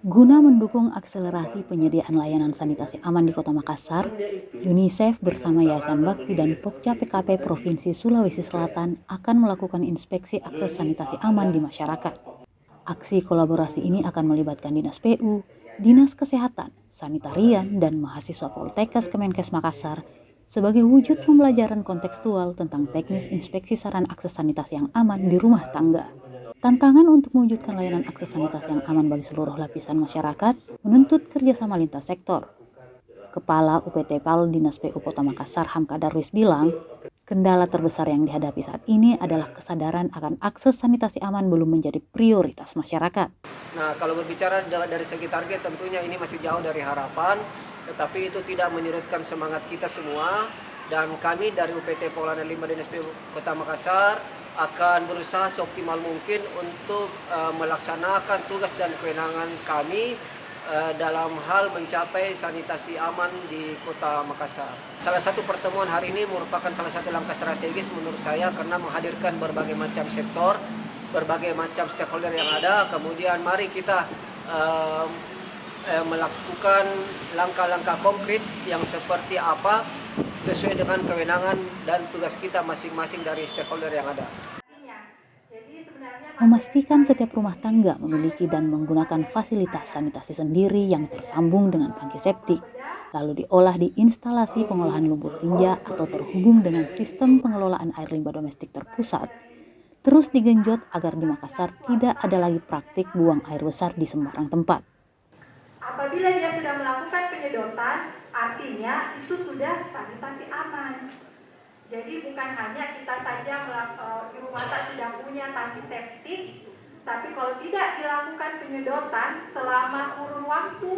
Guna mendukung akselerasi penyediaan layanan sanitasi aman di Kota Makassar, UNICEF bersama Yayasan Bakti dan Pokja PKP Provinsi Sulawesi Selatan akan melakukan inspeksi akses sanitasi aman di masyarakat. Aksi kolaborasi ini akan melibatkan Dinas PU, Dinas Kesehatan, Sanitarian, dan mahasiswa Poltekkes Kemenkes Makassar sebagai wujud pembelajaran kontekstual tentang teknis inspeksi saran akses sanitasi yang aman di rumah tangga. Tantangan untuk mewujudkan layanan akses sanitasi yang aman bagi seluruh lapisan masyarakat menuntut kerjasama lintas sektor. Kepala UPT PAL Dinas PU Kota Makassar Hamka Darwis bilang, kendala terbesar yang dihadapi saat ini adalah kesadaran akan akses sanitasi aman belum menjadi prioritas masyarakat. Nah, kalau berbicara dari segi target tentunya ini masih jauh dari harapan, tetapi itu tidak menyurutkan semangat kita semua. Dan kami dari UPT Polana 5 Dinas PU Kota Makassar akan berusaha seoptimal mungkin untuk melaksanakan tugas dan kewenangan kami dalam hal mencapai sanitasi aman di Kota Makassar. Salah satu pertemuan hari ini merupakan salah satu langkah strategis menurut saya karena menghadirkan berbagai macam sektor, berbagai macam stakeholder yang ada. Kemudian mari kita melakukan langkah-langkah konkret yang seperti apa sesuai dengan kewenangan dan tugas kita masing-masing dari stakeholder yang ada. Memastikan setiap rumah tangga memiliki dan menggunakan fasilitas sanitasi sendiri yang tersambung dengan tangki septik, lalu diolah di instalasi pengolahan lumpur tinja atau terhubung dengan sistem pengelolaan air limbah domestik terpusat, terus digenjot agar di Makassar tidak ada lagi praktik buang air besar di sembarang tempat. Apabila dia sudah melakukan penyedotan, artinya itu sudah sanitasi aman. Jadi bukan hanya kita saja di rumah sudah punya tangki septik, tapi kalau tidak dilakukan penyedotan selama kurun waktu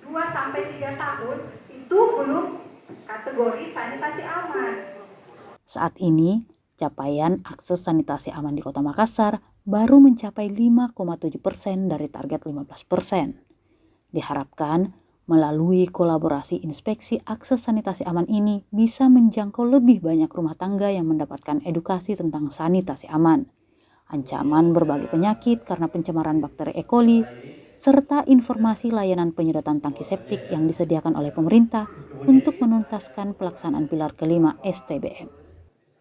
2-3 tahun, itu belum kategori sanitasi aman. Saat ini, capaian akses sanitasi aman di Kota Makassar baru mencapai 5,7% dari target 15%. Diharapkan melalui kolaborasi inspeksi akses sanitasi aman ini bisa menjangkau lebih banyak rumah tangga yang mendapatkan edukasi tentang sanitasi aman, ancaman berbagai penyakit karena pencemaran bakteri E. coli, serta informasi layanan penyedotan tangki septik yang disediakan oleh pemerintah untuk menuntaskan pelaksanaan pilar kelima STBM.